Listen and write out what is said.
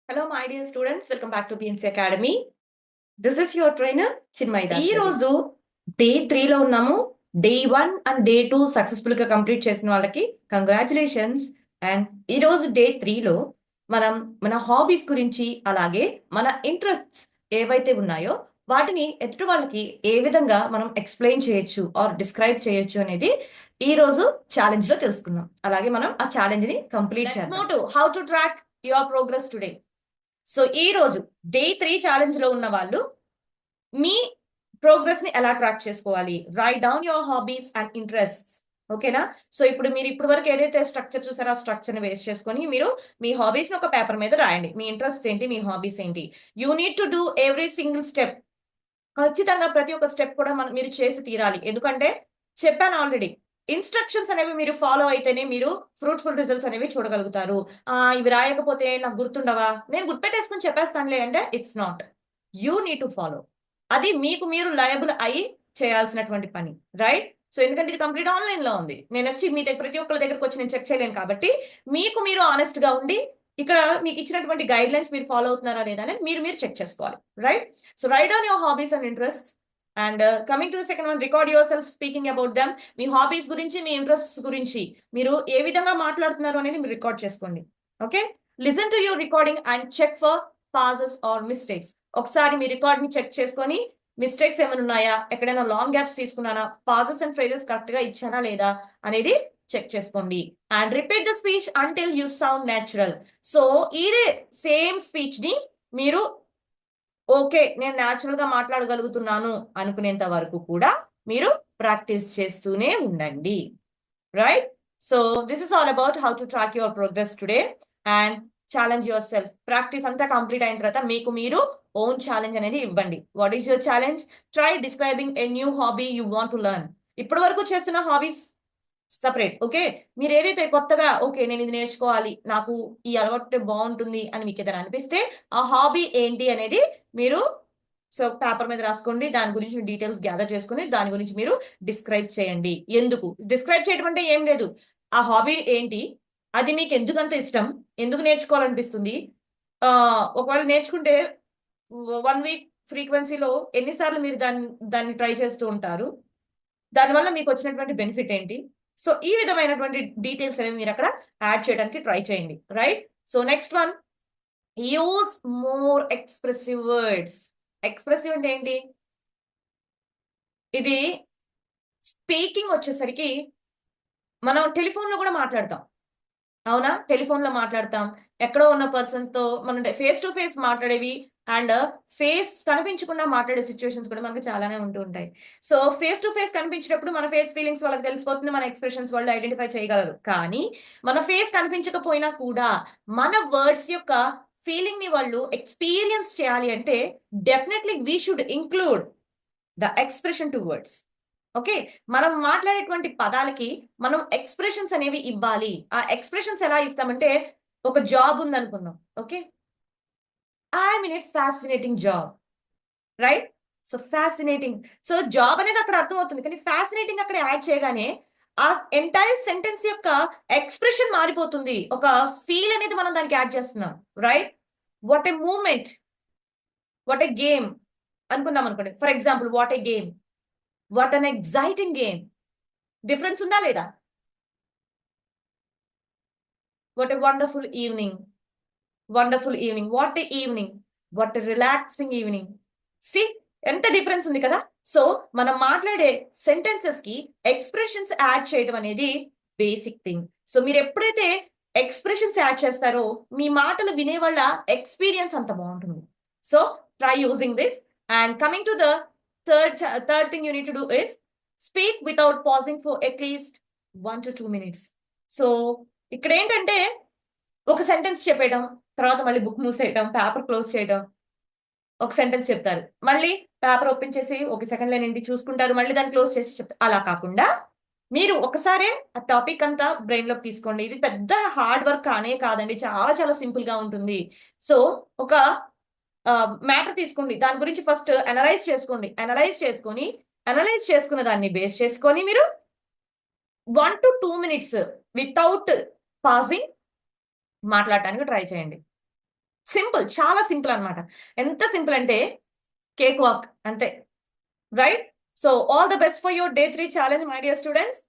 Hello, my dear students. Welcome back to PNC Academy. This is your trainer, Chinmay Das. ఈ రోజు day 3లో ఉన్నాము. Day 1 and day 2 successful గా complete చేసిన వాళ్ళకి congratulations. And ఈ రోజు డే 3లో మనం మన హాబీస్ గురించి అలాగే మన ఇంట్రెస్ట్స్ ఏవైతే ఉన్నాయో వాటిని ఎదుటి వాళ్ళకి ఏ విధంగా మనం ఎక్స్ప్లెయిన్ చేయొచ్చు ఆర్ డిస్క్రైబ్ చేయొచ్చు అనేది ఈ రోజు ఛాలెంజ్ లో తెలుసుకుందాం. అలాగే మనం ఆ ఛాలెంజ్ ని కంప్లీట్ చేద్దాం. How to track your progress today. So ఈ రోజు డే 3 ఛాలెంజ్ లో ఉన్న వాళ్ళు మీ ప్రోగ్రెస్ ని ఎలా ట్రాక్ చేసుకోవాలి, right down your hobbies and interests. ఓకేనా? సో ఇప్పుడు మీరు ఇప్పటి వరకు ఏదైతే స్ట్రక్చర్ చూసారో ఆ స్ట్రక్చర్ ని వేస్ట్ చేసుకొని మీరు మీ హాబీస్ ని ఒక పేపర్ మీద రాయండి. మీ ఇంట్రెస్ట్ ఏంటి, మీ హాబీస్ ఏంటి. You need to do every single step. ఖచ్చితంగా ప్రతి ఒక్క స్టెప్ కూడా మీరు చేసి తీరాలి. ఎందుకంటే చెప్పాను ఆల్రెడీ, ఇన్స్ట్రక్షన్స్ అనేవి మీరు ఫాలో అయితేనే మీరు ఫ్రూట్ఫుల్ రిజల్ట్స్ అనేవి చూడగలుగుతారు. ఇవి రాయకపోతే నాకు గుర్తుండవా, నేను గుర్తుపెట్టేసుకుని చెప్పేస్తానులే అంటే it's not. You need to follow. అది మీకు మీరు లయబుల్ అయి చేయాల్సినటువంటి పని, రైట్? సో ఎందుకంటే ఇది కంప్లీట్ ఆన్లైన్ లో ఉంది. నేను వచ్చి మీ దగ్గర ప్రతి ఒక్కరి దగ్గరకు వచ్చి నేను చెక్ చేయలేను కాబట్టి మీకు మీరు ఆనెస్ట్ గా ఉండి ఇక్కడ మీకు ఇచ్చినటువంటి గైడ్ లైన్స్ మీరు ఫాలో అవుతున్నారా లేదా అనేది మీరు చెక్ చేసుకోవాలి, right? So right down your hobbies and interest. And coming to the second one, record your self speaking about them. Me hobbies గురించి, మీ ఇంట్రెస్ట్ గురించి మీరు ఏ విధంగా మాట్లాడుతున్నారు అనేది మీరు రికార్డ్ చేసుకోండి. Okay? Listen to your recording and check for pauses or mistakes. ఒకసారి మీ రికార్డ్ ని చెక్ చేసుకొని మిస్టేక్స్ ఏమైనా ఉన్నాయా, ఎక్కడైనా లాంగ్ గ్యాప్స్ తీసుకున్నానా, పాజెస్ అండ్ ఫ్రేజెస్ కరెక్ట్ గా ఇచ్చానా లేదా అనేది చెక్ చేసుకోండి. And repeat the speech until you sound natural. So ఇదే సేమ్ స్పీచ్ ని మీరు ఓకే నేను న్యాచురల్ గా మాట్లాడగలుగుతున్నాను అనుకునేంత వరకు కూడా మీరు ప్రాక్టీస్ చేస్తూనే ఉండండి, right? So this is all about how to track your progress today and challenge your self. Practice అంతా కంప్లీట్ అయిన తర్వాత మీకు మీరు ఓన్ ఛాలెంజ్ అనేది ఇవ్వండి. What is your challenge? Try describing a new hobby you want to learn. ఇప్పటి వరకు చేస్తున్న హాబీస్ సపరేట్. ఓకే, మీరు ఏదైతే కొత్తగా ఓకే నేను ఇది నేర్చుకోవాలి, నాకు ఈ అలవాటు బాగుంటుంది అని మీకు ఏదైనా అనిపిస్తే ఆ హాబీ ఏంటి అనేది మీరు సో పేపర్ మీద రాసుకోండి. దాని గురించి డీటెయిల్స్ గ్యాదర్ చేసుకుని దాని గురించి మీరు డిస్క్రైబ్ చేయండి. ఎందుకు డిస్క్రైబ్ చేయడం అంటే ఏం లేదు, ఆ హాబీ ఏంటి, అది మీకు ఎందుకు అంత ఇష్టం, ఎందుకు నేర్చుకోవాలనిపిస్తుంది, ఒకవేళ నేర్చుకుంటే 1 వీక్ ఫ్రీక్వెన్సీలో ఎన్నిసార్లు మీరు దాన్ని ట్రై చేస్తూ ఉంటారు, దానివల్ల మీకు వచ్చినటువంటి బెనిఫిట్ ఏంటి. సో ఈ విధమైనటువంటి డీటెయిల్స్ అనేవి మీరు అక్కడ యాడ్ చేయడానికి ట్రై చేయండి, right? So next one, use more expressive words. Expressive అంటే ఏంటి? ఇది స్పీకింగ్ వచ్చేసరికి మనం టెలిఫోన్ లో కూడా మాట్లాడతాం, అవునా? టెలిఫోన్ లో మాట్లాడతాం, ఎక్కడో ఉన్న పర్సన్ తో మనం ఫేస్ టు ఫేస్ మాట్లాడేవి అండ్ ఫేస్ కనిపించకుండా మాట్లాడే సిచ్యువేషన్స్ కూడా మనకు చాలానే ఉంటూ ఉంటాయి. సో ఫేస్ టు ఫేస్ కనిపించినప్పుడు మన ఫేస్ ఫీలింగ్స్ వాళ్ళకి తెలిసిపోతుంది, మన ఎక్స్ప్రెషన్స్ వాళ్ళు ఐడెంటిఫై చేయగలరు. కానీ మన ఫేస్ కనిపించకపోయినా కూడా మన వర్డ్స్ యొక్క ఫీలింగ్ ని వాళ్ళు ఎక్స్పీరియన్స్ చేయాలి అంటే definitely we should include the expression to words. Okay, మనం మాట్లాడేటువంటి పదాలకి మనం ఎక్స్ప్రెషన్స్ అనేవి ఇవ్వాలి. ఆ ఎక్స్ప్రెషన్స్ ఎలా ఇస్తామంటే, ఒక జాబ్ ఉంది అనుకుందాం. Okay, I'm in a fascinating job, right? So fascinating, so job అనేది అక్కడ అర్థమవుతుంది, కానీ ఫ్యాసినేటింగ్ అక్కడ యాడ్ చేయగానే ఆ ఎంటైర్ సెంటెన్స్ యొక్క ఎక్స్ప్రెషన్ మారిపోతుంది. ఒక ఫీల్ అనేది మనం దానికి యాడ్ చేస్తున్నాం, right? What a moment, what a game అనుకున్నాం అనుకోండి. For example, what a game, what an exciting game. Difference ఉందా లేదా? What a wonderful evening, wonderful evening, what a evening, what a relaxing evening. See ఎంత difference ఉంది కదా. So మనం మాట్లాడే sentences కి ఎక్స్ప్రెషన్స్ యాడ్ చేయడం అనేది బేసిక్ థింగ్. సో మీరు ఎప్పుడైతే ఎక్స్ప్రెషన్స్ యాడ్ చేస్తారో మీ మాటలు వినేవాళ్ళ ఎక్స్పీరియన్స్ అంత బాగుంటుంది. So try using this. And coming to the third thing you need to do is speak without passing for at least 1 to 2 minutes. So ఇక్కడ ఏంటంటే ఒక సెంటెన్స్ చెప్పేయడం, తర్వాత మళ్ళీ బుక్ మూసేయడం, పేపర్ క్లోజ్ చేయడం. ఒక సెంటెన్స్ చెప్తారు, మళ్ళీ పేపర్ ఓపెన్ చేసి ఒక సెకండ్ లైన్ ఏంటి చూసుకుంటారు, మళ్ళీ దాన్ని క్లోజ్ చేసి చెప్తారు. అలా కాకుండా మీరు ఒకసారి ఆ టాపిక్ అంతా బ్రెయిన్ లోకి తీసుకోండి. ఇది పెద్ద హార్డ్ వర్క్ కానే కాదండి, చాలా చాలా సింపుల్ గా ఉంటుంది. సో ఒక మ్యాటర్ తీసుకోండి, దాని గురించి ఫస్ట్ అనలైజ్ చేసుకోండి. అనలైజ్ చేసుకున్న దాన్ని బేస్ చేసుకొని మీరు 1 to 2 minutes వితౌట్ పాజింగ్ మాట్లాడటానికి ట్రై చేయండి. సింపుల్, చాలా సింపుల్ అన్నమాట. ఎంత సింపుల్ అంటే కేక్ వాక్ అంతే, right? So all the best for your day 3 challenge my dear students.